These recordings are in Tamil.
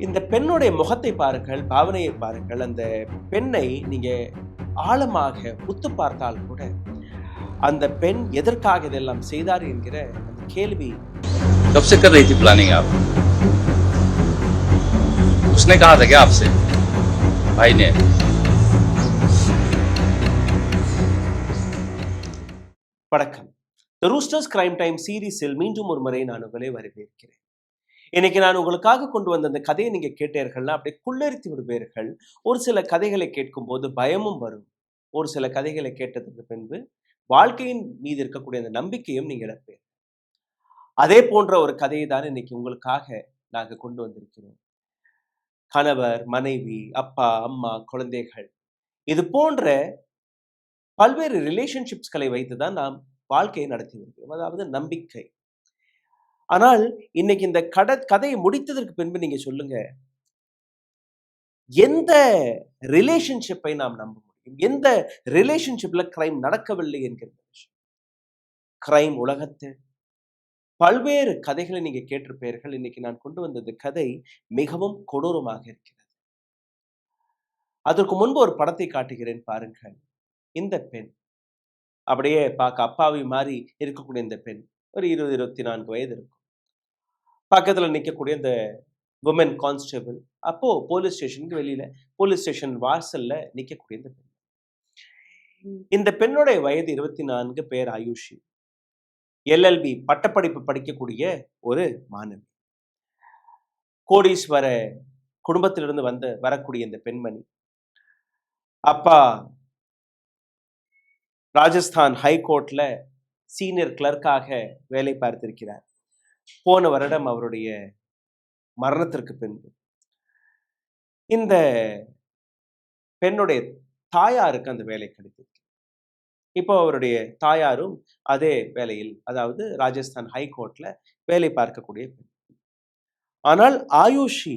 இந்த பெண்ணுடைய முகத்தை பாருங்கள், பாவனையை பாருங்கள். அந்த பெண்ணை நீங்க ஆழமாக உத்து பார்த்தால் கூட அந்த பெண் எதற்காக இதெல்லாம் செய்தார் என்கிற அந்த கேள்வி. कब से कर रही थी प्लानिंग आप? उसने कहा था क्या आपसे, भाई ने? வணக்கம். தி ரூஸ்டர்ஸ் கிரைம் டைம் சீரீஸில் மீண்டும் ஒரு முறை நான் உங்களை வரவேற்கிறேன். இன்னைக்கு நான் உங்களுக்காக கொண்டு வந்த அந்த கதையை நீங்க கேட்டீர்கள்னா அப்படியே குள்ளரித்து விடுவீர்கள். ஒரு சில கதைகளை கேட்கும் போது பயமும் வரும். ஒரு சில கதைகளை கேட்டதுக்கு பின்பு வாழ்க்கையின் மீது இருக்கக்கூடிய அந்த நம்பிக்கையும் நீங்க இழப்பீர்கள். அதே போன்ற ஒரு கதையை தான் இன்னைக்கு உங்களுக்காக நாங்க கொண்டு வந்திருக்கிறோம். கணவர், மனைவி, அப்பா, அம்மா, குழந்தைகள், இது போன்ற பல்வேறு ரிலேஷன்ஷிப்ஸ்களை வைத்துதான் நாம் வாழ்க்கையை நடத்தி வருகிறோம். அதாவது நம்பிக்கை. ஆனால் இன்னைக்கு இந்த கதையை முடித்ததற்கு பின்பு நீங்க சொல்லுங்க, எந்த ரிலேஷன்ஷிப்பை நாம் நம்ப முடியும்? எந்த ரிலேஷன்ஷிப்ல கிரைம் நடக்கவில்லை என்கிற விஷயம். கிரைம் உலகத்தில் பல்வேறு கதைகளை நீங்க கேட்டிருப்பீர்கள். இன்னைக்கு நான் கொண்டு வந்தது கதை மிகவும் கொடூரமாக இருக்கிறது. அதற்கு முன்பு ஒரு படத்தை காட்டுகிறேன் பாருங்கள். இந்த பெண் அப்படியே பார்க்க அப்பாவி மாதிரி இருக்கக்கூடிய இந்த பெண் ஒரு 20-24 வயது இருக்கும். பக்கத்துல நிற்கக்கூடிய இந்த உமன் கான்ஸ்டபிள் அப்போ போலீஸ் ஸ்டேஷனுக்கு வெளியில போலீஸ் ஸ்டேஷன் வாசல்ல நிற்கக்கூடிய இந்த பெண். இந்த பெண்ணுடைய வயது 24, பேர் ஆயுஷி. LLB பட்டப்படிப்பு படிக்கக்கூடிய ஒரு மாணவி. கோடீஸ்வர குடும்பத்திலிருந்து வரக்கூடிய இந்த பெண்மணி அப்பா ராஜஸ்தான் ஹைகோர்ட்ல சீனியர் கிளர்க்காக வேலை பார்த்திருக்கிறார். போன வருடம் அவருடைய மரணத்திற்கு பின்பு இந்த பெண்ணுடைய தாயாருக்கு அந்த வேலை கிடைத்தது. இப்போ அவருடைய தாயாரும் அதே வேலையில், அதாவது ராஜஸ்தான் ஹைகோர்ட்ல வேலை பார்க்கக்கூடிய பெண். ஆனால் ஆயுஷி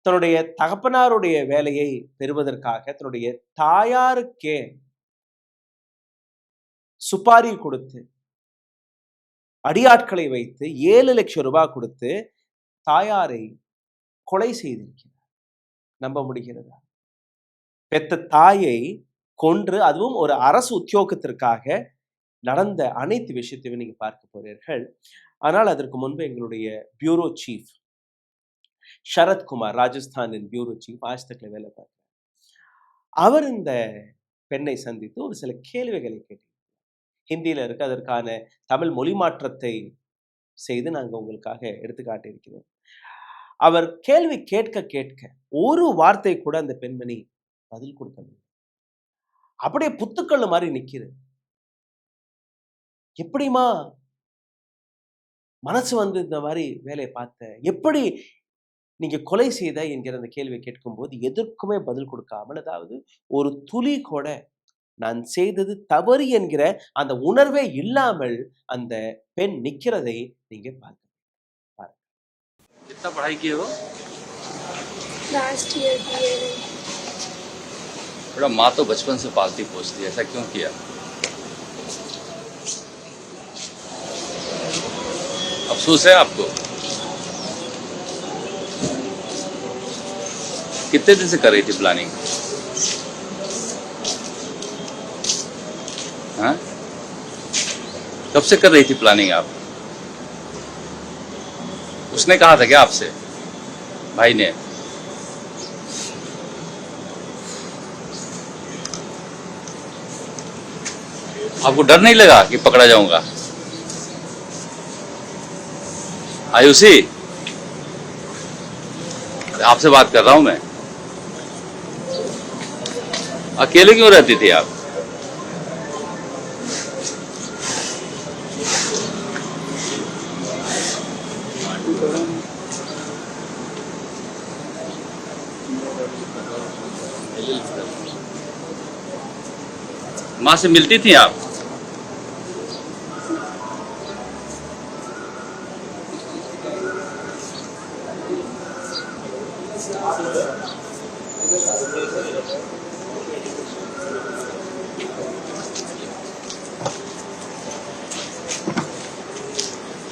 தன்னுடைய தகப்பனாருடைய வேலையை பெறுவதற்காக தன்னுடைய தாயாருக்கே சுப்பாரி கொடுத்து, அடியாட்களை வைத்து 7 லட்சம் ரூபாய் கொடுத்து தாயாரை கொலை செய்திருக்கிறார். நம்ப முடிகிறதா? பெத்த தாயை கொன்று, அதுவும் ஒரு அரசு உத்தியோகத்திற்காக நடந்த அனைத்து விஷயத்தையும் நீங்க பார்க்க போறீர்கள். ஆனால் அதற்கு முன்பு எங்களுடைய பியூரோ சீஃப் சரத்குமார், ராஜஸ்தானின் பியூரோ சீஃப், ஆஜ்தக்ல வேலை பார்க்கிறார். அவர் இந்த பெண்ணை சந்தித்து ஒரு சில கேள்விகளை கேட்டார். ஹிந்தியில இருக்கு, அதற்கான தமிழ் மொழி மாற்றத்தை செய்து நாங்கள் உங்களுக்காக எடுத்துக்காட்டியிருக்கிறோம். அவர் கேள்வி கேட்க கேட்க ஒரு வார்த்தை கூட அந்த பெண்மணி பதில் கொடுக்கவில்லை. அப்படியே புத்துக்கல்லு மாதிரி நிக்கிறது. எப்படிமா மனசு வந்து இந்த மாதிரி வேலையை பார்த்த, எப்படி நீங்க கொலை செய்த என்கிற அந்த கேள்வி கேட்கும் போது எதற்குமே பதில் கொடுக்காமல், அதாவது ஒரு துளி கூட நான் செய்தது தவறு என்கிற அந்த உணர்வே இல்லாமல் அந்த பெண் நிக்கிறதை நீங்க பாருங்க. कितना पढ़ाई किए हो? Last year BA। बड़ा माँ तो बचपन से पालती पोसती, ऐसा क्यों किया? अफसोस है आपको? कितने दिन से कर रही थी प्लानिंग? हाँ? कब से कर रही थी प्लानिंग आप? उसने कहा था क्या आपसे, भाई ने? आपको डर नहीं लगा कि पकड़ा जाऊंगा? आयुषी, आपसे बात कर रहा हूं मैं। अकेले क्यों रहती थी आप? माँ से मिलती थी आप?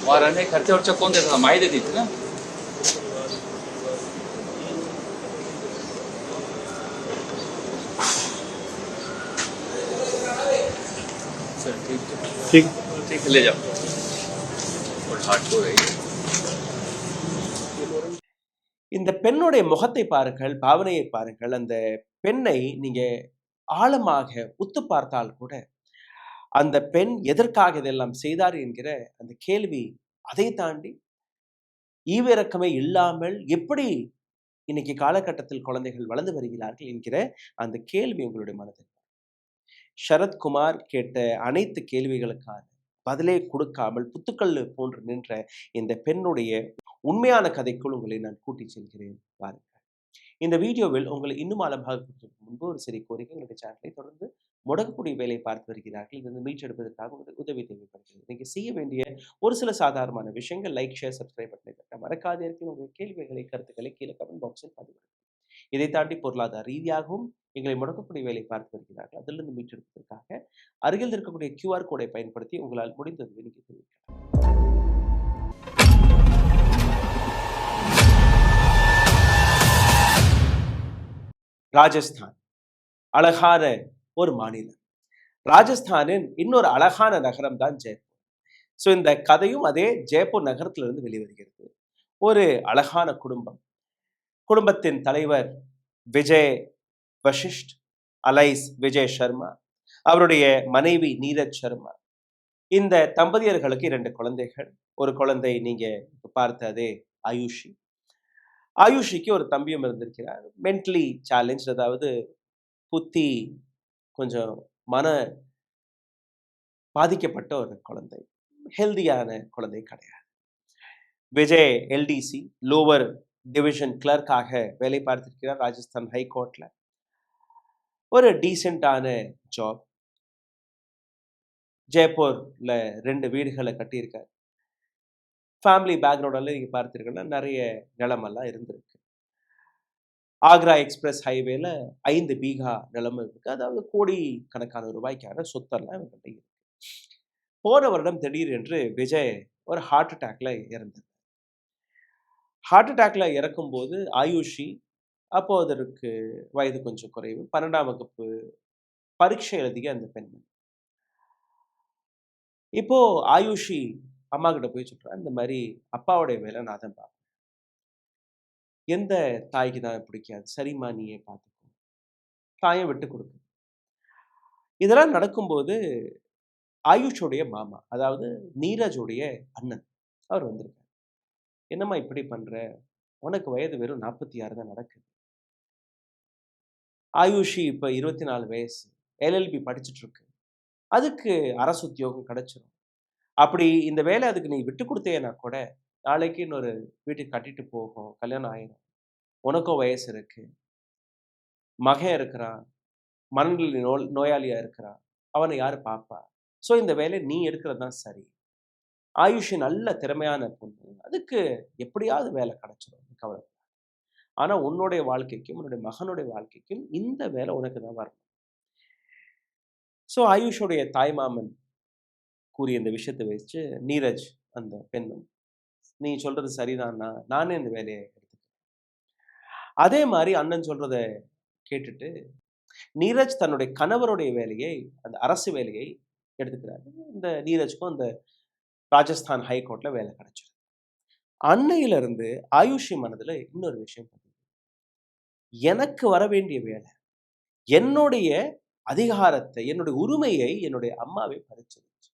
वहाँ रहने खर्चा वर्चा कौन देता था? माई देती थी ना? ठीक ठीक है, ले जाओ और हार्ड को रही है இந்த பெண்ணுடைய முகத்தை பாருங்கள், பாவனையை பாருங்கள். அந்த பெண்ணை நீங்க ஆழமாக உத்து பார்த்தால் கூட, அந்த பெண் எதற்காக இதெல்லாம் செய்தார் என்கிற அந்த கேள்வி, அதை தாண்டி ஈவிரக்கமே இல்லாமல் எப்படி இன்னைக்கு காலகட்டத்தில் குழந்தைகள் வளர்ந்து வருகிறார்கள் என்கிற அந்த கேள்வி உங்களுடைய மனதில். சரத்குமார் கேட்ட அனைத்து கேள்விகளுக்கான பதிலே கொடுக்காமல் புத்துக்கல் போன்று நின்ற இந்த பெண்ணுடைய உண்மையான கதைக்குள் உங்களை நான் கூட்டிச் செல்கிறேன் பாருங்கள். இந்த வீடியோவில் உங்களை இன்னும் ஆழமாக கொடுப்பதற்கு முன்பு ஒரு சிறிய கோரிக்கை. எங்களுடைய சேனலை தொடர்ந்து முடக்கக்கூடிய வேலை பார்த்து வருகிறார்கள். இது மீட்டெடுப்பதற்காக உங்களுக்கு உதவி தேவைப்படுகிறது. நீங்க செய்ய வேண்டிய ஒரு சில சாதாரணமான விஷயங்கள்: லைக், ஷேர், சப்ஸ்கிரைப் பட்டனை தட்ட மறக்காதீர்கள். உங்கள் கேள்விகளை, கருத்துக்களை கீழே கமெண்ட் பாக்ஸில் பதிவிடுங்கள். இதை தாண்டி பொருளாதார ரீதியாகவும் எங்களை முடக்கக்கூடிய வேலை பார்த்து வருகிறார்கள். அதிலிருந்து மீட்டெடுப்பதற்காக அருகில் இருக்கக்கூடிய QR கோடை பயன்படுத்தி உங்களால் முடிந்தது நீங்க தெரிவிக்கலாம். ராஜஸ்தான் அழகான ஒரு மாநிலம். ராஜஸ்தானின் இன்னொரு அழகான நகரம் தான் ஜெய்ப்பூர். ஸோ இந்த கதையும் அதே ஜெய்ப்பூர் நகரத்திலிருந்து வெளிவருகிறது. ஒரு அழகான குடும்பம். குடும்பத்தின் தலைவர் விஜய் வசிஷ்ட், அலைஸ் விஜய் சர்மா, அவருடைய மனைவி நீரஜ் சர்மா. இந்த தம்பதியர்களுக்கு 2 குழந்தைகள். ஒரு குழந்தை நீங்க பார்த்த அதே ஆயுஷி. ஆயுஷிக்கு ஒரு தம்பியும் இருந்திருக்கிறார். மென்டலி சேலஞ்ச், அதாவது புத்தி கொஞ்சம் மன பாதிக்கப்பட்ட ஒரு குழந்தை. ஹெல்தியான குழந்தை கிடையாது. விஜய் LDC லோவர் டிவிஷன் கிளர்க்காக வேலை பார்த்திருக்கிறார் ராஜஸ்தான் ஹைகோர்ட்ல. ஒரு டீசென்டான ஜாப். ஜெய்ப்பூர்ல 2 வீடுகளை கட்டியிருக்காரு. ஃபேமிலி பேக்ரவுண்டெல்லாம் நீங்க பார்த்திருக்கீங்கன்னா நிறைய நிலமெல்லாம் இருந்திருக்கு. ஆக்ரா எக்ஸ்பிரஸ் ஹைவேல 5 பீகா நிலம் இருக்கு. அதாவது கோடி கணக்கான ரூபாய்க்கான சொத்தெல்லாம் இவங்கள்ட்ட இருக்கு. போன வருடம் திடீரென்று விஜய் ஒரு ஹார்ட் அட்டாக்ல இறந்தார். ஹார்ட் அட்டாக்ல இறக்கும்போது ஆயுஷி, அப்போ அதற்கு வயது கொஞ்சம் குறைவு, 12ஆம் வகுப்பு பரீட்சை எழுதிய அந்த பெண்மணி. இப்போ ஆயுஷி அம்மா கிட்ட போய் சொல்றா, இந்த மாதிரி அப்பாவுடைய வேலை நான் தான் பார்ப்பேன். எந்த தாய்க்கு தான் பிடிக்காது? சரிம்மா, நீயே பார்த்துக்கோ. தாயை விட்டு கொடுக்கு. இதெல்லாம் நடக்கும்போது ஆயுஷோடைய மாமா, அதாவது நீரஜோடைய அண்ணன், அவர் வந்திருக்காரு. என்னம்மா இப்படி பண்ற? உனக்கு வயது வெறும் 46 தான் நடக்குது. ஆயுஷி இப்ப 24 வயசு, LLB படிச்சுட்டு இருக்கு. அதுக்கு அரசு உத்தியோகம் கிடைச்சிடும். அப்படி இந்த வேலை அதுக்கு நீ விட்டு கொடுத்தேன்னா கூட நாளைக்கு இன்னொரு வீட்டுக்கு கட்டிட்டு போகும், கல்யாணம் ஆயிடும். உனக்கும் வயசு இருக்கு, மகன் இருக்கிறான், மனநிலை நோயாளியா இருக்கிறான், அவனை யாரு பாப்பா? ஸோ இந்த வேலையை நீ எடுக்கிறது தான் சரி. ஆயுஷி நல்ல திறமையான பொண்ணு, அதுக்கு எப்படியாவது வேலை கிடைச்சிடும், கவலை. ஆனா உன்னுடைய வாழ்க்கைக்கும் உன்னுடைய மகனுடைய வாழ்க்கைக்கும் இந்த வேலை உனக்கு தான் வரணும். ஸோ ஆயுஷோடைய தாய்மாமன் கூறிய இந்த விஷயத்தை வச்சு நீரஜ் அந்த பெண்ணும், நீ சொல்றது சரிதான்னா நானே இந்த வேலையை எடுத்துக்கிறேன். அதே மாதிரி அண்ணன் சொல்றத கேட்டுட்டு நீரஜ் தன்னுடைய கணவருடைய வேலையை, அந்த அரசு வேலையை எடுத்துக்கிறாரு. இந்த நீரஜ்க்கும் அந்த ராஜஸ்தான் ஹைகோர்ட்ல வேலை கிடைச்சிருக்கு. அன்னையிலிருந்து ஆயுஷி மனதுல இன்னொரு விஷயம், எனக்கு வர வேண்டிய வேலை, என்னுடைய அதிகாரத்தை, என்னுடைய உரிமையை என்னுடைய அம்மாவே பறிச்சிருச்சு.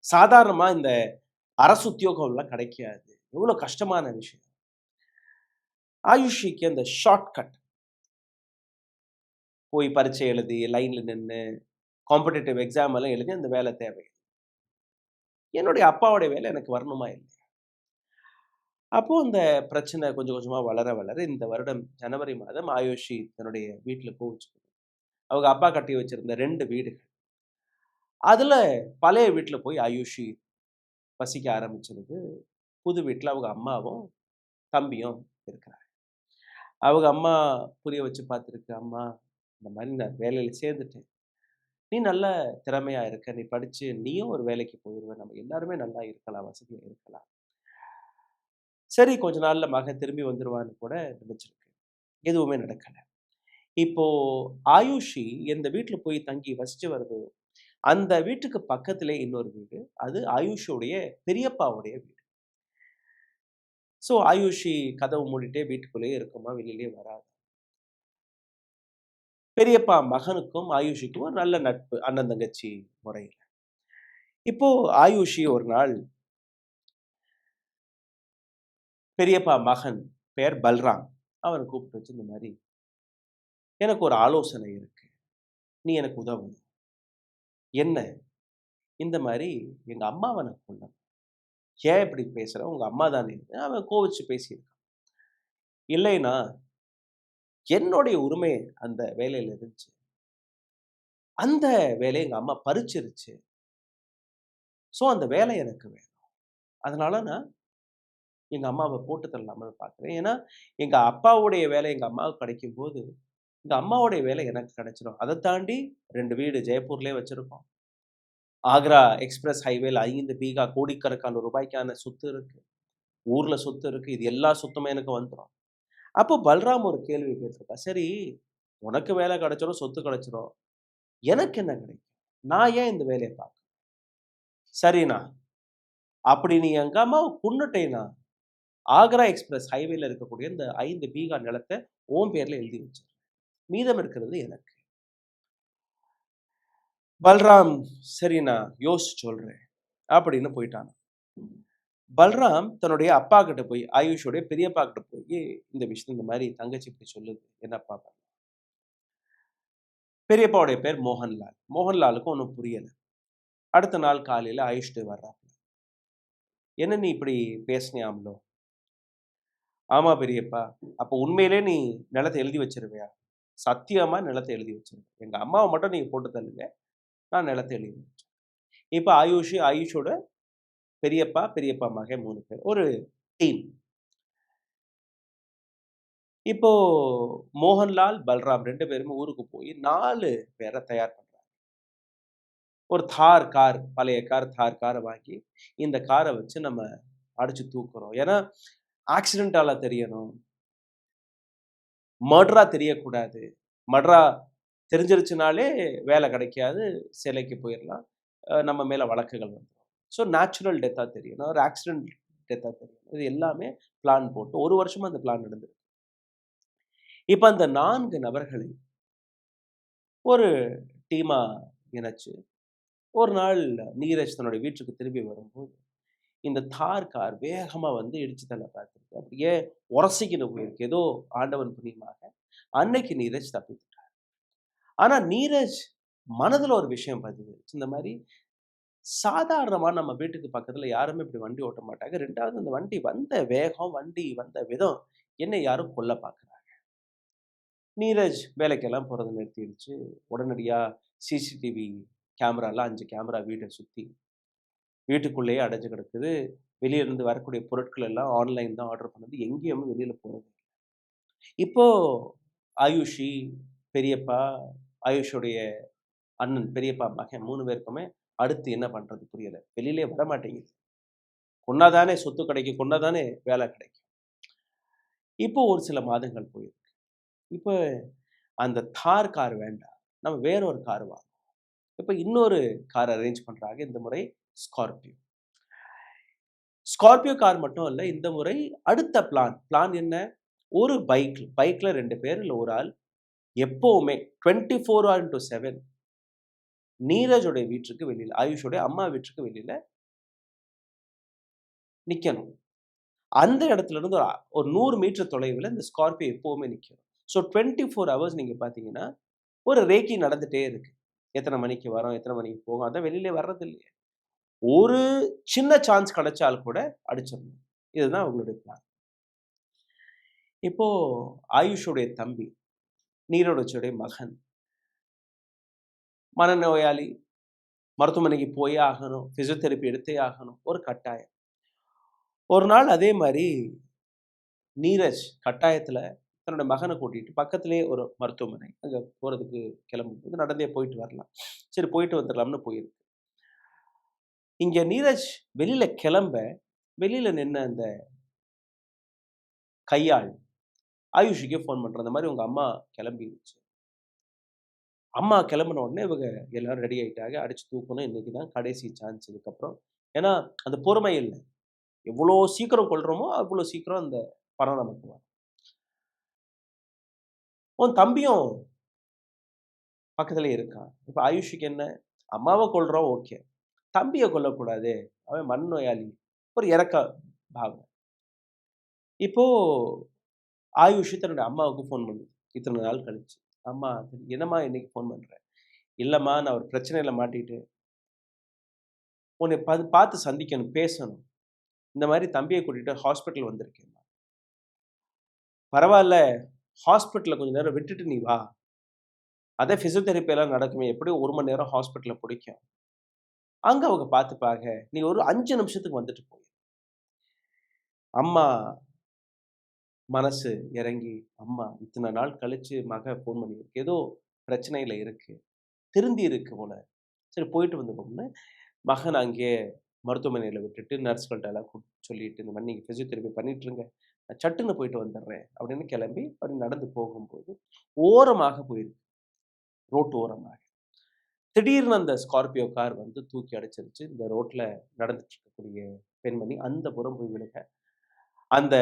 சாதாரணமா இந்த அரசு உத்தியோகம் எல்லாம் கிடைக்காது, எவ்வளவு கஷ்டமான விஷயம். ஆயுஷிக்கு அந்த ஷார்ட் கட், போய் பரீட்சை எழுதி லைன்ல நின்று காம்படிட்டிவ் எக்ஸாம் எல்லாம் எழுதி அந்த வேலை தேவை. என்னுடைய அப்பாவுடைய வேலை எனக்கு வரணுமா இல்லையா? அப்போ அந்த பிரச்சனை கொஞ்சம் கொஞ்சமா வளர வளர இந்த வருடம் ஜனவரி மாதம் ஆயுஷி தன்னுடைய வீட்டுல போச்சு. அவங்க அப்பா கட்டி வச்சிருந்த 2 வீடுகள், அதுல பழைய வீட்டுல போய் ஆயுஷி வசிக்க ஆரம்பிச்சிருது. புது வீட்டுல அவங்க அம்மாவும் தம்பியும் இருக்கிறாங்க. அவங்க அம்மா புரிய வச்சு பார்த்துருக்கு, அம்மா இந்த மாதிரி நான் வேலையில சேர்ந்துட்டேன், நீ நல்ல திறமையா இருக்க, நீ படிச்சு நீயும் ஒரு வேலைக்கு போயிடுவ, நம்ம எல்லாருமே நல்லா இருக்கலாம், வசதியா இருக்கலாம். சரி, கொஞ்ச நாள்ல மகன் திரும்பி வந்துருவான்னு கூட நினைச்சிருக்கு. எதுவுமே நடக்கல. இப்போ ஆயுஷி எந்த வீட்டுல போய் தங்கி வசிச்சு வருதோ அந்த வீட்டுக்கு பக்கத்திலே இன்னொரு வீடு. அது ஆயுஷுடைய பெரியப்பாவுடைய வீடு. ஸோ ஆயுஷி கதவு மூடிட்டே வீட்டுக்குள்ளேயே இருக்குமா, வெளியிலயே வராது. பெரியப்பா மகனுக்கும் ஆயுஷிக்கும் ஒரு நல்ல நட்பு, அண்ணன் தங்கச்சி முறையில. இப்போ ஆயுஷி ஒரு நாள் பெரியப்பா மகன் பெயர் பல்ராம். அவனை கூப்பிட்டு வச்சு, இந்த மாதிரி எனக்கு ஒரு ஆலோசனை இருக்கு, நீ எனக்கு உதவணும். என்ன? இந்த மாதிரி எங்க அம்மாவை நான் கொல்லணும். ஏன் இப்படி பேசுற? உங்க அம்மா தானே. அவன் கோவிச்சு பேசியிருக்கான். இல்லைனா என்னுடைய உரிமை அந்த வேலையில இருந்துச்சு, அந்த வேலையை எங்க அம்மா பறிச்சிருச்சு. ஸோ அந்த வேலை எனக்கு வேணும். அதனால நான் எங்க அம்மாவை போட்டு தள்ளலாம்னு பார்க்குறேன். ஏன்னா எங்க அப்பாவுடைய வேலை எங்க அம்மாவுக்கு கிடைக்கும் போது, எங்க அம்மாவுடைய வேலை எனக்கு கிடைச்சிடும். அதை தாண்டி 2 வீடு ஜெயப்பூர்லயே வச்சிருக்கோம். ஆக்ரா எக்ஸ்பிரஸ் ஹைவேல 5 பீகா கோடிக்கணக்கான ரூபாய்க்கான சொத்து இருக்கு. ஊர்ல சொத்து இருக்கு. இது எல்லா சொத்துமே எனக்கு வந்துரும். அப்போ பல்ராம் ஒரு கேள்வி கேட்டிருக்கா. சரி, உனக்கு வேலை கிடைச்சிரும், சொத்து கிடைச்சிரும். எனக்கு என்ன கிடைக்கும்? நான் ஏன் இந்த வேலையை பார்க்கணும்? சரிண்ணா, அப்படி நீ எங்க அம்மாவை கொன்னுட்டேன்னா, ஆக்ரா எக்ஸ்பிரஸ் ஹைவேல இருக்கக்கூடிய இந்த 5 பீகா நிலத்தை உன் பேர்ல எழுதி வச்சிரு. மீதம் இருக்கிறது எனக்கு. பல்ராம், சரி நான் யோசிச்சு சொல்றேன் அப்படின்னு போயிட்டான். பல்ராம் தன்னுடைய அப்பா கிட்ட போய், ஆயுஷோடைய பெரியப்பா கிட்ட போய் இந்த விஷயம், இந்த மாதிரி தங்கச்சி இப்படி சொல்லுது, என்னப்பா பண்ண? பெரியப்பாவுடைய பேர் மோகன்லால். மோகன்லாலுக்கும் ஒன்றும் புரியல. அடுத்த நாள் காலையில ஆயுஷ்ட்டு வர்றாங்க. என்ன நீ இப்படி பேசினியாமலோ? ஆமா பெரியப்பா. அப்போ உண்மையிலே நீ நிலத்தை எழுதி வச்சிருவியா? சத்தியமா நிலத்தை எழுதி வச்சிருவேன். எங்க அம்மாவை மட்டும் நீங்க போட்டு தள்ளுங்க, நான் நிலத்தை எழுதி வச்சேன். இப்ப ஆயுஷோட பெரியப்பா, பெரியப்பா மகன் 3 பேர். ஒரு டீம். இப்போ மோகன்லால், பல்ராம் 2 பேருமே ஊருக்கு போய் 4 பேரை தயார் பண்றாங்க. ஒரு தார் கார், பழைய கார், தார் காரை வாங்கி, இந்த காரை வச்சு நம்ம அடிச்சு தூக்குறோம். ஏன்னா ஆக்சிடென்டால தெரியணும், மர்டரா தெரியக்கூடாது. மர்டரா தெரிஞ்சிருச்சுனாலே வேலை கிடைக்காது, சிலைக்கு போயிடலாம், நம்ம மேல வழக்குகள் வந்துடும். ஸோ நேச்சுரல் டெத்தா தெரியணும், ஒரு ஆக்சிடென்ட் டெத்தா தெரியணும். இது எல்லாமே பிளான் போட்டு 1 வருஷமா அந்த பிளான் நடந்தது. இப்ப அந்த 4 நபர்களை ஒரு டீமா இணைச்சு, ஒரு நாள் நீரஜ் தன்னுடைய வீட்டுக்கு திரும்பி வரும்போது, இந்த தார் கார் வேகமா வந்து இடிச்சு தள்ள பார்த்துருக்கு. அப்படியே உரசிக்கிட்டு போயிருக்கு. ஏதோ ஆண்டவன் புண்ணியமாக அன்னைக்கு நீரஜ் தப்பித்துட்டார். ஆனா நீரஜ் மனதுல ஒரு விஷயம் பதிஞ்சிருச்சு. இந்த மாதிரி சாதாரணமா நம்ம வீட்டுக்கு பக்கத்துல யாருமே இப்படி வண்டி ஓட்ட மாட்டாங்க. 2வது அந்த வண்டி வந்த வேகம், வண்டி வந்த விதம், என்னை யாரும் கொல்ல பார்க்குறாங்க. நீரஜ் வேலைக்கெல்லாம் போறத நிறுத்திடுச்சு. உடனடியா சிசிடிவி கேமராலாம் 5 கேமரா வீட்டை சுத்தி, வீட்டுக்குள்ளேயே அடைஞ்சு கிடக்குது. வெளிய இருந்து வரக்கூடிய பொருட்கள் எல்லாம் ஆன்லைன் தான் ஆர்டர் பண்ணது. எங்கேயுமே வெளியில போறது இல்ல. இப்போ ஆயுஷி, பெரியப்பா, ஆயுஷோடைய அண்ணன், பெரியப்பா மகன் 3 பேருக்குமே அடுத்து என்ன பண்றது புரியல. வெளியிலே வர மாட்டேங்குது. கொன்னா தானே சொத்து கிடைக்கும், கொன்னா தானே வேலை கிடைக்கும். இப்போ ஒரு சில மாதங்கள் போயிருக்கு. இப்போ அந்த தார் கார் வேண்டாம், நம்ம வேற ஒரு கார் வாங்குவோம். இப்போ இன்னொரு கார் அரேஞ்ச் பண்றாங்க. இந்த முறை ஸ்கார்பியோ. ஸ்கார்பியோ கார் மட்டும் இல்ல, இந்த முறை அடுத்த பிளான் என்ன? ஒரு பைக்ல 2 பேர் இல்ல ஒரு ஆள் எப்பவுமே 24/7 நீரஜோடைய வீட்டுக்கு வெளியில, ஆயுஷோடைய அம்மா வீட்டுக்கு வெளியில நிக்கணும். அந்த இடத்துல இருந்து ஒரு 100 மீட்டர் தொலைவுல இந்த ஸ்கார்பியோ எப்பவுமே நிக்கும். ஸோ 24 ஹவர்ஸ் நீங்க பார்த்தீங்கன்னா, ஒரு ரேக்கி நடந்துட்டே இருக்கு. எத்தனை மணிக்கு வரும், எத்தனை மணிக்கு போகும், அதான் வெளியிலே வர்றது இல்லையே. ஒரு சின்ன சான்ஸ் கிடைச்சால் கூட அடிச்சிடணும். இதுதான் அவங்களுடைய பிளான். இப்போ ஆயுஷோடைய தம்பி, நீரஜோடைய மகன், மனநோயாளி, மருத்துவமனைக்கு போயே ஆகணும், பிசியோதெரப்பி எடுத்தே ஆகணும், ஒரு கட்டாயம். ஒரு நாள் அதே மாதிரி நீரஜ் கட்டாயத்துல தன்னோட மகனை கூட்டிட்டு பக்கத்திலேயே ஒரு மருத்துவமனை, அங்க போறதுக்கு கிளம்பும்போது நடந்தே போயிட்டு வரலாம், சரி போயிட்டு வந்துடலாம்னு போயிருக்கு. இங்க நீரஜ் வெளியில கிளம்ப, வெளியில நின்ன அந்த கையாள் ஆயுஷுக்கே ஃபோன் பண்ற, அந்த மாதிரி உங்க அம்மா கிளம்பிடுச்சு, அம்மா கிளம்புன உடனே இவங்க எல்லாரும் ரெடி ஆயிட்டாங்க. அடிச்சு தூக்கணும். இன்னைக்கு தான் கடைசி சான்ஸ் இதுக்கப்புறம். ஏன்னா, அந்த பொறுமை இல்ல. எவ்வளோ சீக்கிரம் கொல்றோமோ, அவ்வளோ சீக்கிரம் அந்த பணம் நமக்கு வரும். உன் தம்பியும் பக்கத்திலே இருக்கான். இப்ப ஆயுஷ்க்கு என்ன? அம்மாவ கொல்றோம் ஓகே. தம்பிய கொல்லக்கூடாதே! அவன் மனநோயாளி. ஒரு இரக்க பாவம். இப்போ ஆயுஷ் தன்னோட அம்மாவுக்கு ஃபோன் பண்ணுது. இத்தன நாள் கழிச்சு. அம்மா, என்னம்மா இன்னைக்கு ஃபோன் பண்ற? இல்லம்மா, நான் ஒரு பிரச்சனையில மாட்டிட்டேன். உன்னை பார்த்து சந்திக்கணும், பேசணும். இந்த மாரி தம்பிய கூட்டிட்டு ஹாஸ்பிட்டல் வந்திருக்கேன்ம்மா. பரவால்ல, ஹாஸ்பிட்டல்ல கொஞ்ச நேரம் விட்டுட்டு நீ வா. அதே பிசியோதெரபி எல்லாம் நடக்குமே, எப்படியும் 1 மணி நேரம் ஹாஸ்பிட்டல்ல புடிக்கும். அங்க அவங்க பார்த்துப்பாங்க. நீ ஒரு 5 நிமிஷத்துக்கு வந்துட்டு போயிரு. அம்மா மனசு இறங்கி, அம்மா இத்தன நாள் கழிச்சு மக ஃபோன் பண்ணியிருக்கு. ஏதோ பிரச்சனையில இருக்கு. திருந்தி இருக்கு போல. சரி போயிட்டு வந்துருவோம்ன்னு, மகன அங்கேயே மருத்துவமனையில விட்டுட்டு நர்ஸ்கள்ட்ட எல்லாம் சொல்லிட்டு, இந்த மாரி நீங்க பிசியோதெரபி பண்ணிட்டு இருங்க. நான் சட்டுன்னு போயிட்டு வந்துடுறேன் அப்படின்னு கிளம்பி, அப்படி நடந்து போகும்போது, ஓரமாக போயிருக்கு. ரோட்டு ஓரமாக. திடீர்னு அந்த ஸ்கார்பியோ கார் வந்து தூக்கி அடிச்சிருச்சு. இந்த ரோட்ல நடந்துட்டு இருக்கக்கூடிய பெண்மணி அந்த புறம் போய் விழுக, அந்த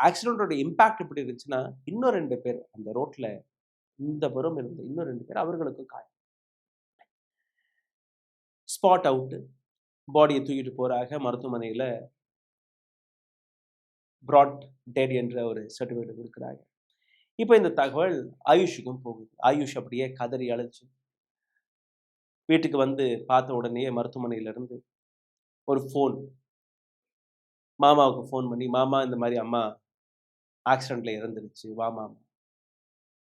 ஆக்சிடென்ட்டோட இம்பாக்ட் எப்படி இருந்துச்சுன்னா, இன்னும் 2 பேர் அந்த ரோட்ல இந்த புறம் இருந்த இன்னும் 2 பேர் அவர்களுக்கும் காயம். Spot out. பாடிய தூக்கிட்டு போறாங்க. மருத்துவமனையில பிராட் டெட் என்ற ஒரு சர்டிஃபிகேட் குடுக்குறாங்க. இப்ப இந்த தகவல் ஆயுஷுக்கும் போகுது. ஆயுஷ் அப்படியே கதறி அழுச்சு, வீட்டுக்கு வந்து பார்த்த உடனேயே மருத்துவமனையிலிருந்து ஒரு ஃபோன் மாமாவுக்கு ஃபோன் பண்ணி, "மாமா இந்த மாரி அம்மா ஆக்சிடென்ட்ல இறந்துருச்சு. வா மாமா."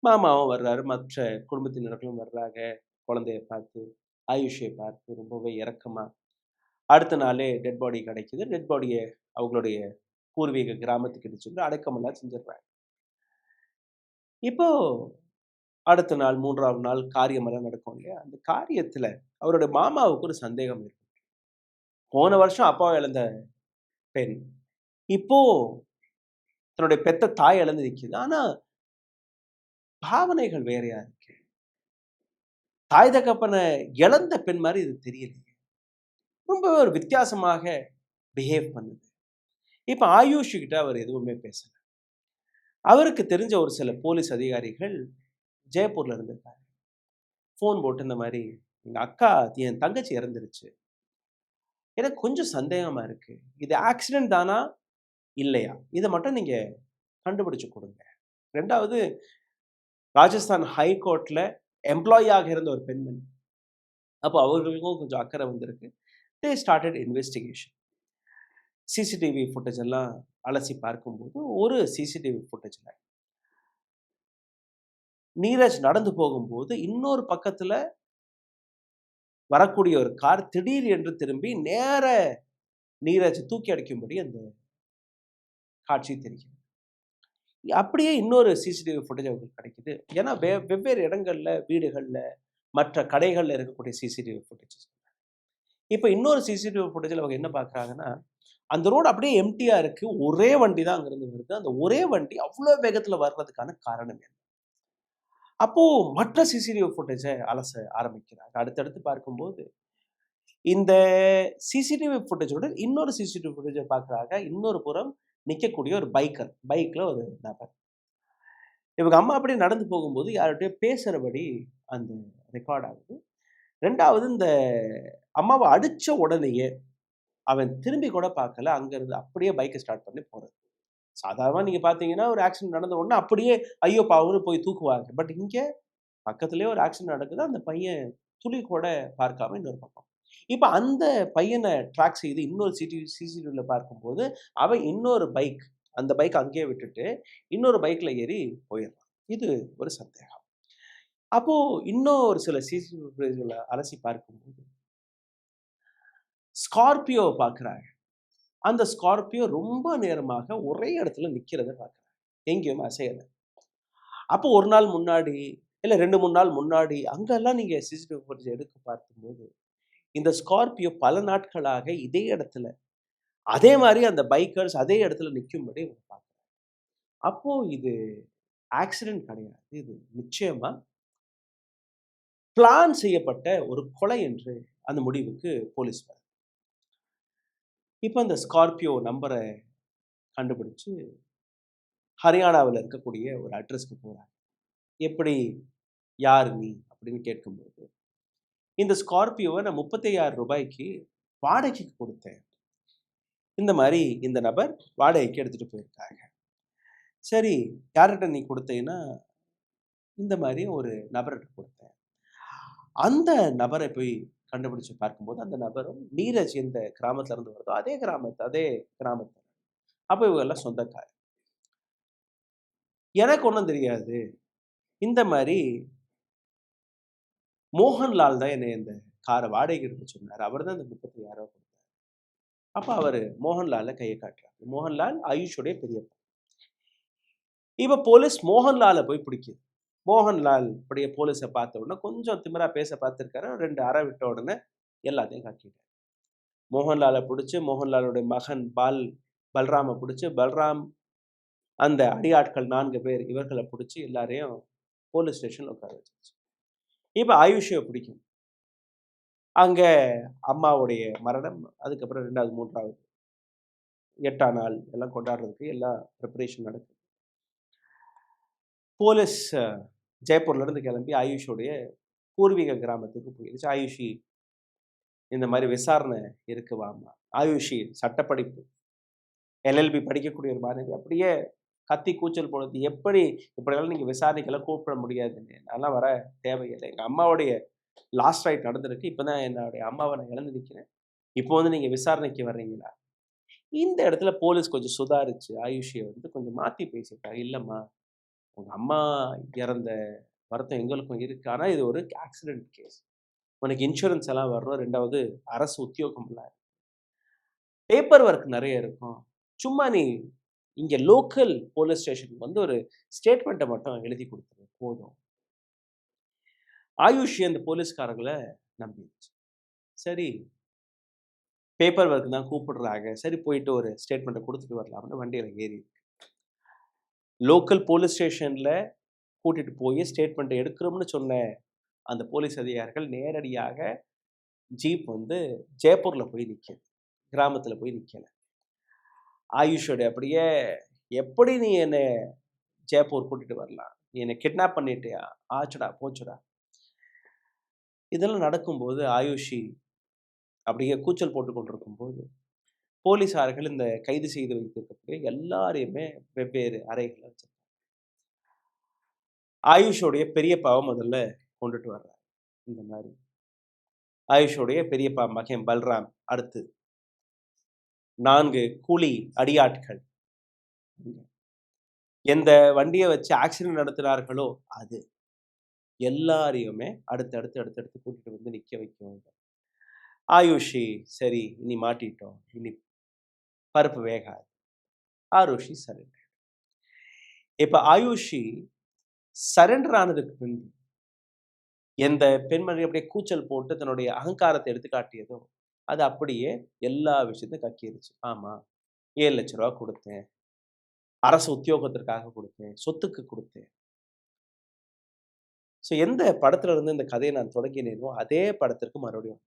மாமாவும் வர்றாரு. மற்ற குடும்பத்தினர்களும் வர்றாங்க. குழந்தைய பார்த்து, ஆயுஷை பார்த்து ரொம்பவே இரக்கமா, அடுத்த நாளே டெட் பாடி கிடைக்குது. டெட் பாடிய அவங்களுடைய பூர்வீக கிராமத்துக்கு இட்டுட்டு சென்று அடக்கமெல்லாம் செஞ்சுடுறாங்க. இப்போ அடுத்த நாள் 3ஆவது நாள் காரியமெல்லாம் நடக்கும் இல்லையா? அந்த காரியத்துல அவருடைய மாமாவுக்கு ஒரு சந்தேகம் இருக்கு. போன வருஷம் அப்பாவ இழந்த பெண், இப்போ தன்னுடைய பெத்த தாய் இழந்து நிக்குது. ஆனா பாவனைகள் வேறையா இருக்கு. தாய் தகப்பன இழந்த பெண் மாரி இது தெரியலையே. ரொம்பவே ஒரு வித்தியாசமாக பிஹேவ் பண்ணுது. இப்ப ஆயுஷ் கிட்ட அவர் எதுவுமே பேசல. அவருக்கு தெரிஞ்ச ஒரு சில போலீஸ் அதிகாரிகள் ஜெயப்பூர்ல இருந்திருக்காங்க. ஃபோன் போட்டு இந்த மாரி, "எங்க அக்கா என் தங்கச்சி இறந்துருச்சு. எனக்கு கொஞ்சம் சந்தேகமா இருக்கு. இது ஆக்சிடென்ட் தானா? இல்லையா? இத மட்டும் நீங்க கண்டுபிடிச்சு குடுங்க." 2வது ராஜஸ்தான் ஹை கோர்ட்ல எம்ப்ளாயியாக இருந்த ஒரு பெண்மணி. அப்போ அவர்களுக்கும் கொஞ்சம் அக்கறை வந்திருக்கு. தே ஸ்டார்ட்டட் இன்வெஸ்டிகேஷன். சிசிடிவி ஃபுட்டேஜ் எல்லாம் அலசி பார்க்கும்போது, ஒரு சிசிடிவி ஃபுட்டேஜ்ல நீரஜ் நடந்து போகும்போது, இன்னொரு பக்கத்துல வரக்கூடிய ஒரு கார் திடீர் என்று திரும்பி நேர நீரஜ் தூக்கி அடிக்கும்படி அந்த காட்சி தெரிகிறது. அப்படியே இன்னொரு சிசிடிவி ஃபுட்டேஜ் அவங்களுக்கு கிடைக்குது. ஏன்னா வெவ்வேறு இடங்கள்ல, வீடுகள்ல, மற்ற கடைகள்ல இருக்கக்கூடிய சிசிடிவி ஃபுட்டேஜஸ். இப்ப இன்னொரு சிசிடிவி ஃபுட்டேஜ்ல அவங்க என்ன பார்க்குறாங்கன்னா, அந்த ரோடு அப்படியே எம்ப்டியா இருக்கு. ஒரே வண்டி தான் அங்கிருந்து வருது. அந்த ஒரே வண்டி அவ்ளோ வேகத்துல வர்றதுக்கான காரணம் என்ன? அப்போ மற்ற சிசிடிவி ஃபுட்டேஜ அலச ஆரம்பிக்கிறாங்க. அடுத்தடுத்து பார்க்கும்போது, இந்த சிசிடிவி ஃபுட்டேஜோட இன்னொரு சிசிடிவி ஃபுட்டேஜ பார்க்குறாங்க. இன்னொரு புறம் நிக்கக்கூடிய ஒரு பைக்கர். பைக்ல ஒரு நபர். இவங்க அம்மா அப்படியே நடந்து போகும்போது யார்கிட்டயோ பேசுறபடி அந்த ரெக்கார்ட் ஆகுது. 2வது இந்த அம்மாவ அடிச்ச உடனேயே அவன் திரும்பி கூட பார்க்கல. அங்கருந்து அப்படியே பைக்க ஸ்டார்ட் பண்ணி போறது. சாதாரணமா நீங்க பார்த்தீங்கன்னா, ஒரு ஆக்சிடென்ட் நடந்த உடனே அப்படியே ஐயோ பாவம்ன்னு போய் தூக்குவாங்க. பட் இங்க பக்கத்திலேயே ஒரு ஆக்சிடென்ட் நடக்குது. அந்த பையன் துளி கூட பார்க்காம இன்னொரு பக்கம். இப்ப அந்த பையன ட்ராக் செய்து இன்னொரு சிசிடிவில பார்க்கும்போது, அவன் இன்னொரு பைக் அந்த பைக் அங்கேயே விட்டுட்டு, இன்னொரு பைக்ல ஏறி போயிடுறான். இது ஒரு சந்தேகம். அப்போ இன்னும் ஒரு சில சிசிடிவி ஃபுட்டேஜ்கள அலசி பார்க்கும்போது, ஸ்கார்பியோவ பார்க்குறாங்க. அந்த ஸ்கார்பியோ ரொம்ப நேரமாக ஒரே இடத்துல நிக்கிறத பார்க்குறாங்க. எங்கேயும் அசையல. அப்போ 1 நாள் முன்னாடி, இல்ல 2, 3 நாள் முன்னாடி அங்கெல்லாம் நீங்க சிசிடிவி ஃபுட்டேஜ் எடுத்து பார்க்கும்போது, இந்த ஸ்கார்பியோ பல நாட்களாக இதே இடத்துல, அதே மாரி அந்த பைக்கர்ஸ் அதே இடத்துல நிக்கும்படி இவங்க பார்க்குறாங்க. அப்போ இது ஆக்சிடென்ட் கிடையாது. இது நிச்சயமா பிளான் செய்யப்பட்ட ஒரு கொலை என்று அந்த முடிவுக்கு போலீஸ் வர. இப்போ அந்த ஸ்கார்பியோ நம்பரை கண்டுபிடிச்சு ஹரியானாவில் இருக்கக்கூடிய ஒரு அட்ரஸ்க்கு போறாங்க. எப்படி, யார் நீ அப்படின்னு கேட்கும்போது, இந்த ஸ்கார்பியோவை நான் 35,000 ரூபாய்க்கு வாடகைக்கு கொடுத்தேன். இந்த மாதிரி இந்த நபர் வாடகைக்கு எடுத்துட்டு போயிருக்காங்க. சரி, யார்கிட்ட நீ கொடுத்தீங்கன்னா, இந்த மாதிரி ஒரு நபர்கிட்ட கொடுத்தேன். அந்த நபரை போய் கண்டுபிடிச்சு பார்க்கும்போது அந்த நபரும் நீரஜ் எந்த கிராமத்துல இருந்து வருதோ அதே கிராமத்து. அப்ப இவங்க எல்லாம் சொந்தக்காரர். எனக்கு ஒன்றும் தெரியாது. இந்த மாதிரி மோகன்லால் தான் என்னை இந்த காரை வாடகைக்கு எடுக்க சொன்னார். அவர் தான் இந்த 35,000 கொடுத்தார். அப்ப அவரு மோகன்லால கையை காட்டுறாரு. மோகன்லால் ஆயுஷோடைய பெரியப்பா. இப்ப போலீஸ் மோகன்லாலை போய் பிடிக்குது. மோகன்லால் இப்படியே போலீஸை பார்த்த உடனே கொஞ்சம் திமிரா பேச பார்த்திருக்காரு. 2 அறை விட்ட உடனே எல்லாத்தையும் காட்டிட்டார். மோகன்லாலை பிடிச்சு மோகன்லாலுடைய மகன் பல்ராமை பிடிச்சு பல்ராம் அந்த அடியாட்கள் 4 பேர் இவர்களை பிடிச்சி எல்லாரையும் போலீஸ் ஸ்டேஷன்ல உட்கார வச்சிருச்சு. இப்ப ஆயுஷை பிடிக்கும். அங்க அம்மாவுடைய மரணம், அதுக்கப்புறம் 2வது 3வது 8ஆம் நாள் எல்லாம் கொண்டாடுறதுக்கு எல்லா ப்ரிப்பரேஷன் நடக்குது. போலீஸ் ஜெய்ப்பூர்ல இருந்து கிளம்பி ஆயுஷோடைய பூர்வீக கிராமத்துக்கு போயிடுச்சு. ஆயுஷி இந்த மாதிரி விசாரணை இருக்கு வாமா. ஆயுஷி சட்டப்படிப்பு LLB படிக்கக்கூடிய ஒரு மாணவி அப்படியே கத்தி கூச்சல் போடுறது, எப்படி இப்படியெல்லாம் நீங்க விசாரணைக்கெல்லாம் கூப்பிட முடியாதுன்னு. நான்லாம் வர தேவையில்லை. எங்க அம்மாவுடைய லாஸ்ட் ரைட் நடந்திருக்கு. இப்பதான் என்னுடைய அம்மாவை நான் இழந்து நிற்கிறேன். இப்போ வந்து நீங்க விசாரணைக்கு வர்றீங்களா? இந்த இடத்துல போலீஸ் கொஞ்சம் சுதாரிச்சு ஆயுஷியை வந்து கொஞ்சம் மாத்தி பேசிட்டாங்க. இல்லம்மா, உங்க அம்மா இறந்த வருத்தம் எங்களுக்கும் இருக்கு. ஆனா இது ஒரு ஆக்சிடென்ட் கேஸ். உனக்கு இன்சூரன்ஸ் எல்லாம் வரணும். 2வது அரசு உத்தியோகம் இல்லை. பேப்பர் ஒர்க் நிறைய இருக்கும். சும்மா நீ இங்க லோக்கல் போலீஸ் ஸ்டேஷனுக்கு வந்து ஒரு ஸ்டேட்மெண்ட்டை மட்டும் எழுதி கொடுத்துரு போதும். ஆயுஷி அந்த போலீஸ்காரங்களை நம்பிடுச்சு. சரி, பேப்பர் ஒர்க் தான் கூப்பிடுறாங்க. சரி, போயிட்டு ஒரு ஸ்டேட்மெண்ட்டை கொடுத்துட்டு வரலாம்னு வண்டியில ஏறி லோக்கல் போலீஸ் ஸ்டேஷன்ல கூட்டிட்டு போய் ஸ்டேட்மெண்ட்டை எடுக்கிறோம்னு சொன்ன அந்த போலீஸ் அதிகாரிகள் நேரடியாக ஜீப் வந்து ஜெய்ப்பூர்ல போய் நிற்குது. கிராமத்துல போய் நிற்கல. ஆயுஷோட அப்படியே, எப்படி நீ என்னை ஜெய்ப்பூர் கூட்டிட்டு வரலாம்? நீ என்னை கிட்னாப் பண்ணிட்டியா? ஆச்சுடா போச்சுடா. இதெல்லாம் நடக்கும்போது ஆயுஷி அப்படியே கூச்சல் போட்டு கொண்டிருக்கும் போது போலீசார்கள் இந்த கைது செய்து வைத்திருக்கக்கூடிய எல்லாரையுமே வெவ்வேறு அறைகளை வச்சிருக்காங்க. ஆயுஷோடைய பெரியப்பாவை முதல்ல கொண்டுட்டு வர்றாரு. இந்த மாதிரி ஆயுஷோடைய பெரியப்பா மகன் பல்ராம், அடுத்து 4 கூலி அடியாட்கள், எந்த வண்டியை வச்சு ஆக்சிடென்ட் நடத்தினார்களோ அது எல்லாரையுமே அடுத்தடுத்து கூட்டிட்டு வந்து நிக்க வைக்கும். ஆயுஷி, சரி இனி மாட்டிட்டோம், இனி பருப்பு வேகாது. ஆயுஷி சரண்டர். இப்ப ஆயுஷி சரண்டர் ஆனதுக்கு பின்பு எந்த பெண்மணி அப்படியே கூச்சல் போட்டு தன்னுடைய அகங்காரத்தை எடுத்து காட்டியதோ அது அப்படியே எல்லா விஷயத்தையும் கக்கிருச்சு. ஆமா, 7 லட்சம் ரூபா கொடுத்தேன், அரசு உத்தியோகத்திற்காக கொடுத்தேன், சொத்துக்கு கொடுத்தேன். ஸோ எந்த படத்துல இருந்து இந்த கதையை நான் தொடங்கினேனோ அதே படத்திற்கு மறுபடியும்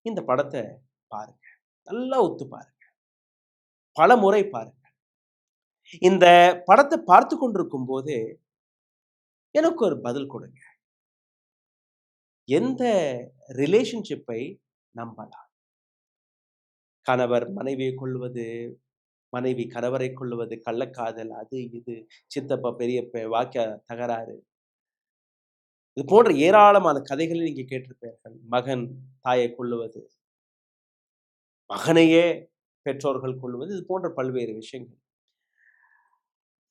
இந்த படத்தை பாருங்க, நல்லா ஒத்து பாருங்க, பல முறை பாருங்க. இந்த படத்தை பார்த்து கொண்டிருக்கும் போதே எனக்கு ஒரு பதில் கொடுங்க. எந்த ரிலேஷன்ஷிப்பை நம்பலாம்? கணவர் மனைவியை கொள்வது, மனைவி கணவரை கொள்வது, கள்ளக்காதல், அது இது, சித்தப்பா பெரியப்ப வாக்கிய தகராறு, இது போன்ற ஏராளமான கதைகளை நீங்க கேட்டிருப்பீர்கள். மகன் தாயை கொள்ளுவது, மகனையே பெற்றோர்கள் கொள்வது, இது போன்ற பல்வேறு விஷயங்கள்.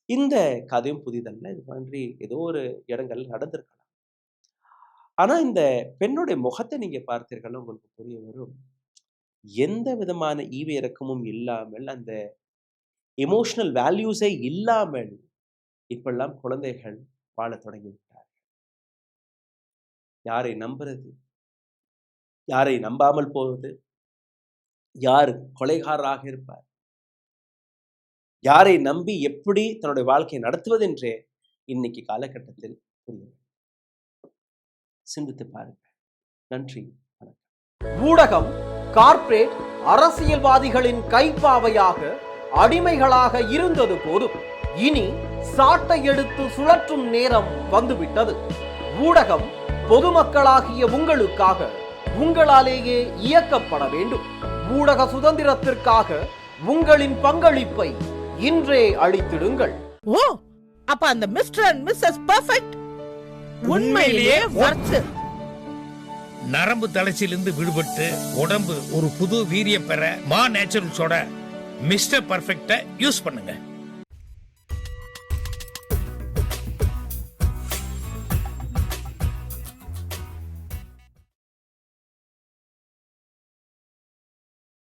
இந்த கதையும் புதிதல்ல. இது மாதிரி ஏதோ ஒரு இடங்கள் நடந்திருக்கலாம். ஆனா இந்த பெண்ணுடைய முகத்தை நீங்க பார்த்தீர்கள், உங்களுக்கு புரிய வரும். எந்த விதமான ஈவு இறக்கமும் இல்லாமல், அந்த எமோஷனல் வேல்யூஸே இல்லாமல் இப்பெல்லாம் குழந்தைகள் வாழ தொடங்கிவிட்டார். யாரை நம்புறது, யாரை நம்பாமல் போவது, யார் கொலைகாரராக இருப்பார், யாரை நம்பி எப்படி தன்னுடைய வாழ்க்கையை நடத்துவது என்றே இன்னைக்கு காலகட்டத்தில் புரியும். சிந்தித்து பாருங்கள். நன்றி, வணக்கம். ஊடகம் கார்ப்பரேட் அரசியல்வாதிகளின் கைப்பாவையாக அடிமைகளாக இருந்தது போதும். இனி சாட்டை எடுத்து சுழற்றும் நேரம் வந்துவிட்டது. ஊடகம் பொதுமக்களாகிய உங்களுக்காக உங்களாலேயே இயக்கப்பட வேண்டும். ஊடக சுதந்திரத்திற்காக உங்களின் பங்களிப்பை இன்றே அளித்திடுங்கள். ஓ, அப்ப அந்த மிஸ்டர் அண்ட் மிஸ்ஸஸ் பெர்ஃபெக்ட் உண்மையிலேயே வர்த்து. நரம்பு தளர்ச்சியிலிருந்து விடுபட்டு உடம்பு ஒரு புது வீரியம் பெற மா நேச்சுரல்ஸோட மிஸ்டர் பர்ஃபெக்ட யூஸ் பண்ணுங்க.